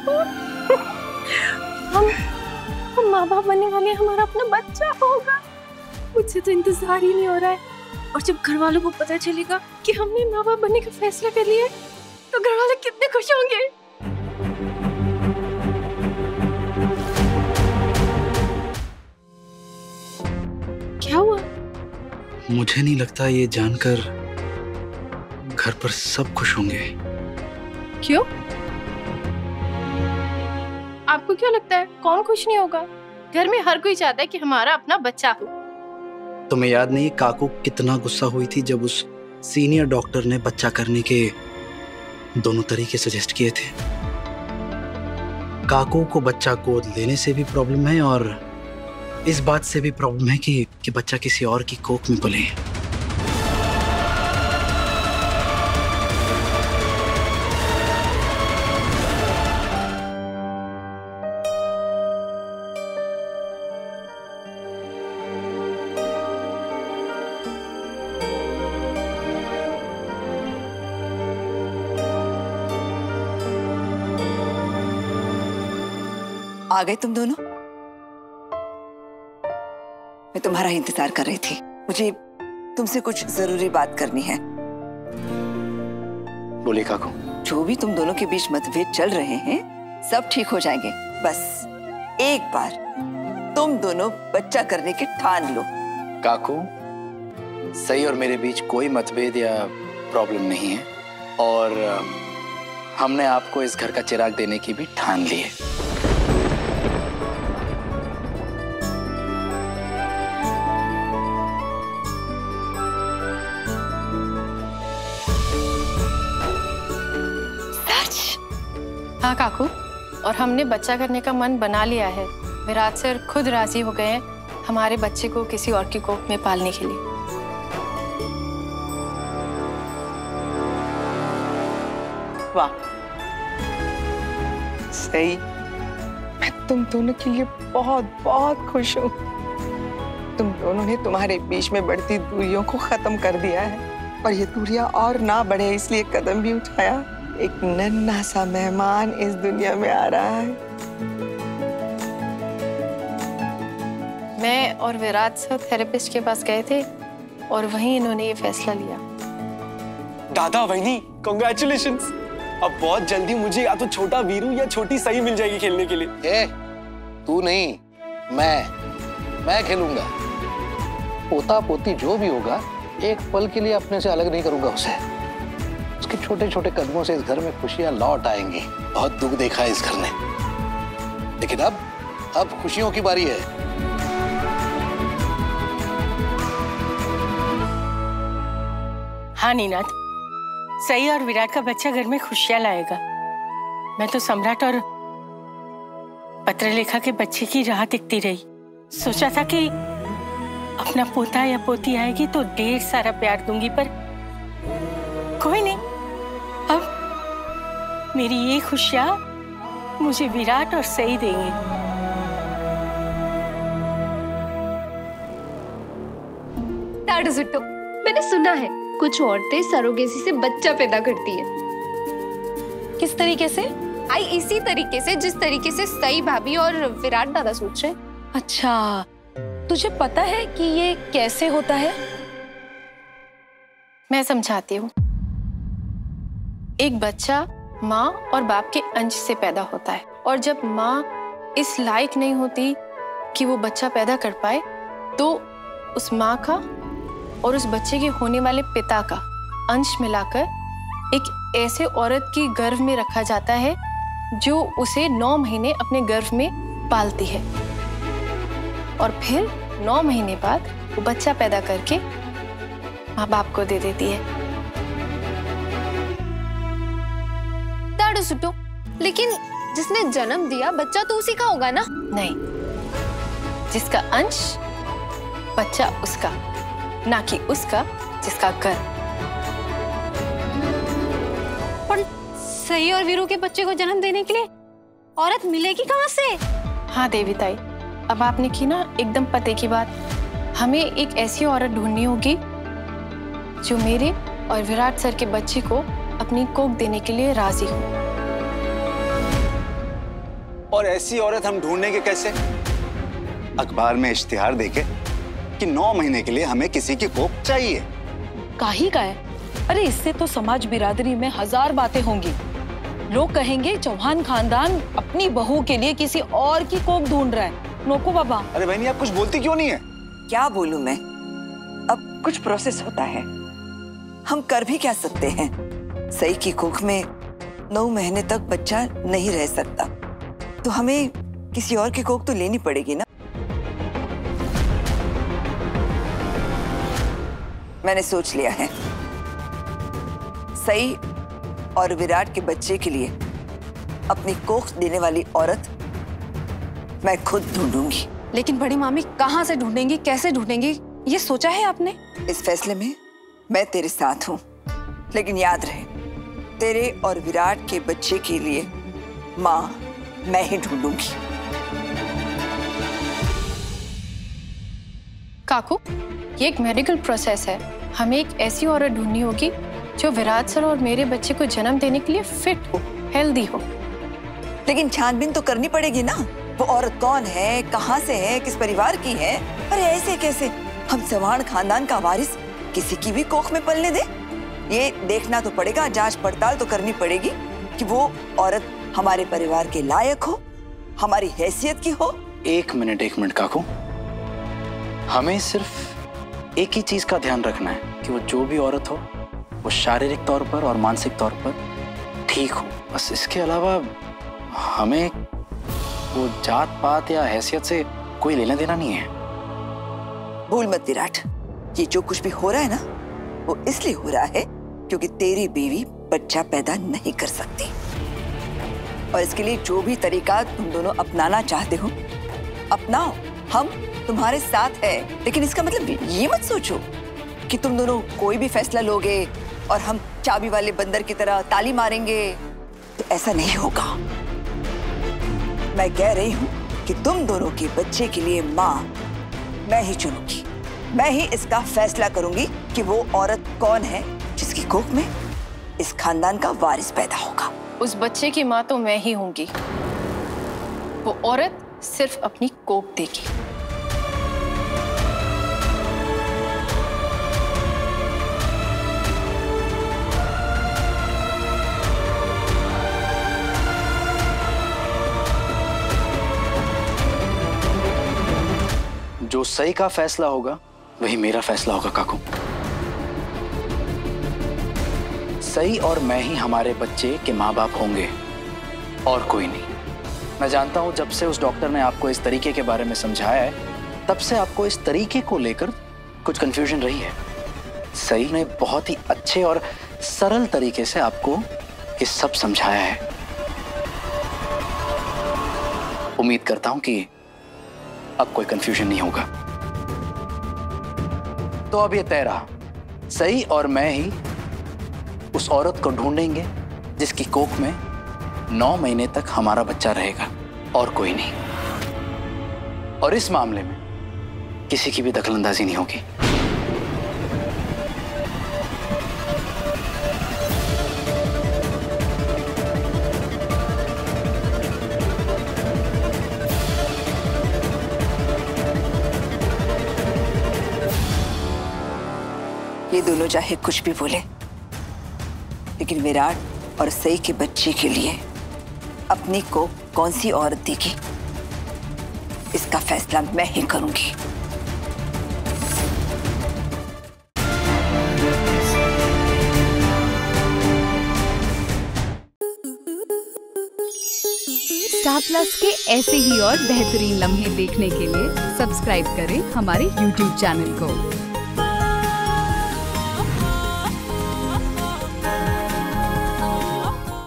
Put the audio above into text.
हम माँ बाप बनने वाले, हमारा अपना बच्चा होगा। मुझसे तो इंतजार ही नहीं हो रहा है। और जब घर वालों को पता चलेगा कि हमने माँ बाप बनने का फैसला कर लिया है, तो घर वाले कितने खुश होंगे। क्या हुआ? मुझे नहीं लगता ये जानकर घर पर सब खुश होंगे। क्यों? आपको क्यों लगता है कौन खुश नहीं होगा? घर में हर कोई चाहता है कि हमारा अपना बच्चा हो। तुम्हें याद नहीं काकू कितना गुस्सा हुई थी जब उस सीनियर डॉक्टर ने बच्चा करने के दोनों तरीके सजेस्ट किए थे। काकू को बच्चा गोद लेने से भी प्रॉब्लम है और इस बात से भी प्रॉब्लम है कि बच्चा किसी और की कोख में पले। आ गए तुम दोनों? मैं तुम्हारा इंतजार कर रही थी। मुझे तुमसे कुछ जरूरी बात करनी है। बोलिए काकू। जो भी तुम दोनों के बीच मतभेद चल रहे हैं सब ठीक हो जाएंगे। बस एक बार तुम दोनों बच्चा करने के ठान लो। काकू, सही और मेरे बीच कोई मतभेद या प्रॉब्लम नहीं है और हमने आपको इस घर का चिराग देने की भी ठान ली है। हाँ काकू, और हमने बच्चा करने का मन बना लिया है। विराट सर खुद राजी हो गए हैं हमारे बच्चे को किसी और की कोख में पालने के लिए। वाह, सही। मैं तुम दोनों के लिए बहुत बहुत खुश हूँ। तुम दोनों ने तुम्हारे बीच में बढ़ती दूरियों को खत्म कर दिया है और ये दूरियां और ना बढ़े इसलिए कदम भी उठाया। एक नन्हा सा मेहमान इस दुनिया में आ रहा है। मैं और विराट सर थेरेपिस्ट के पास गए थे और वहीं इन्होंने ये फैसला लिया। दादा वहीनी, कांग्रेचुलेशंस। अब बहुत जल्दी मुझे या तो छोटा वीरू या छोटी सई मिल जाएगी खेलने के लिए। तू नहीं, मैं खेलूंगा। पोता पोती जो भी होगा एक पल के लिए अपने से अलग नहीं करूंगा उसे। उसके छोटे छोटे कदमों से इस घर में खुशियां लौट आएंगी। बहुत दुख देखा है इस घर ने, लेकिन अब खुशियों की बारी है। हाँ नीनाथ, सई और विराट का बच्चा घर में खुशियां लाएगा। मैं तो सम्राट और पत्रलेखा के बच्चे की राह देखती रही। सोचा था कि अपना पोता या पोती आएगी तो ढेर सारा प्यार दूंगी, पर कोई नहीं। अब मेरी ये खुशियां मुझे विराट और सई देंगे। मैंने सुना है कुछ औरतें सरोगेसी से बच्चा पैदा करती है। किस तरीके से? इसी तरीके से जिस तरीके से सई भाभी और विराट दादा सोच रहे। अच्छा, तुझे पता है कि ये कैसे होता है? मैं समझाती हूँ। एक बच्चा माँ और बाप के अंश से पैदा होता है और जब माँ इस लायक नहीं होती कि वो बच्चा पैदा कर पाए तो उस माँ का और उस बच्चे के होने वाले पिता का अंश मिलाकर एक ऐसे औरत की गर्भ में रखा जाता है जो उसे 9 महीने अपने गर्भ में पालती है और फिर 9 महीने बाद वो बच्चा पैदा करके माँ बाप को दे देती है। सुटो, लेकिन जिसने जन्म दिया बच्चा तो उसी का होगा ना? नहीं, जिसका अंश बच्चा उसका, ना कि उसका जिसका गर्भ। पर सई और वीरू के बच्चे को जन्म देने के लिए औरत मिलेगी कहाँ से? हाँ देवी ताई, अब आपने की ना एकदम पते की बात। हमें एक ऐसी औरत ढूंढनी होगी जो मेरे और विराट सर के बच्चे को अपनी कोख देने के लिए राजी हो। और ऐसी औरत हम ढूंढेंगे कैसे? अखबार में इश्तिहार देके कि 9 महीने के लिए हमें किसी की कोख चाहिए। काहे का है? अरे इससे तो समाज बिरादरी में 1000 बातें होंगी। लोग कहेंगे चौहान खानदान अपनी बहू के लिए किसी और की कोख ढूंढ रहा है। नोको बाबा। अरे बहनी आप कुछ बोलती क्यों नहीं है? क्या बोलूं मैं? अब कुछ प्रोसेस होता है, हम कर भी क्या सकते हैं? सही की कोख में 9 महीने तक बच्चा नहीं रह सकता, तो हमें किसी और की कोख तो लेनी पड़ेगी ना। मैंने सोच लिया है, सई और विराट के बच्चे के लिए अपनी कोख देने वाली औरत मैं खुद ढूंढूंगी। लेकिन बड़ी मामी कहाँ से ढूंढेंगी, कैसे ढूंढेंगी, ये सोचा है आपने? इस फैसले में मैं तेरे साथ हूं, लेकिन याद रहे तेरे और विराट के बच्चे के लिए मां मैं ही ढूंढूंगी। काकू, ये एक मेडिकल प्रोसेस है। हमें एक ऐसी औरत ढूंढनी होगी जो विराट सर और मेरे बच्चे को जन्म देने के लिए फिट हो, हेल्दी हो। लेकिन छानबीन तो करनी पड़ेगी ना, वो औरत कौन है, कहाँ से है, किस परिवार की है। अरे ऐसे कैसे हम चौहान खानदान का वारिस किसी की भी कोख में पलने दे? ये देखना तो पड़ेगा, जांच पड़ताल तो करनी पड़ेगी कि वो औरत हमारे परिवार के लायक हो, हमारी हैसियत की हो। एक मिनट काकू, हमें सिर्फ एक ही चीज का ध्यान रखना है कि वो जो भी औरत हो वो शारीरिक तौर पर और मानसिक तौर पर ठीक हो। बस इसके अलावा हमें वो जात पात या हैसियत से कोई लेना देना नहीं है। भूल मत विराट, ये जो कुछ भी हो रहा है ना, वो इसलिए हो रहा है क्योंकि तेरी बीवी बच्चा पैदा नहीं कर सकती, और इसके लिए जो भी तरीका तुम दोनों अपनाना चाहते हो अपनाओ, हम तुम्हारे साथ है। लेकिन इसका मतलब ये मत सोचो कि तुम दोनों कोई भी फैसला लोगे और हम चाबी वाले बंदर की तरह ताली मारेंगे, तो ऐसा नहीं होगा। मैं कह रही हूँ कि तुम दोनों के बच्चे के लिए माँ मैं ही चुनूंगी, मैं ही इसका फैसला करूंगी कि वो औरत कौन है जिसकी कोख में इस खानदान का वारिस पैदा होगा। उस बच्चे की माँ तो मैं ही होंगी, वो औरत सिर्फ अपनी कोख देगी। जो सही का फैसला होगा वही मेरा फैसला होगा काकू। सई और मैं ही हमारे बच्चे के माँ बाप होंगे और कोई नहीं। मैं जानता हूं जब से उस डॉक्टर ने आपको इस तरीके के बारे में समझाया है, तब से आपको इस तरीके को लेकर कुछ कंफ्यूजन रही है। सई ने बहुत ही अच्छे और सरल तरीके से आपको ये सब समझाया है। उम्मीद करता हूं कि अब कोई कंफ्यूजन नहीं होगा। तो अब ये तय रहा, सई और मैं ही उस औरत को ढूंढेंगे जिसकी कोख में 9 महीने तक हमारा बच्चा रहेगा और कोई नहीं। और इस मामले में किसी की भी दखलंदाजी नहीं होगी। ये दोनों चाहे कुछ भी बोले, लेकिन विराट और सई के बच्चे के लिए अपनी को कौन सी औरत देगी, इसका फैसला मैं ही करूंगी। स्टार प्लस के ऐसे ही और बेहतरीन लम्हे देखने के लिए सब्सक्राइब करें हमारे YouTube चैनल को।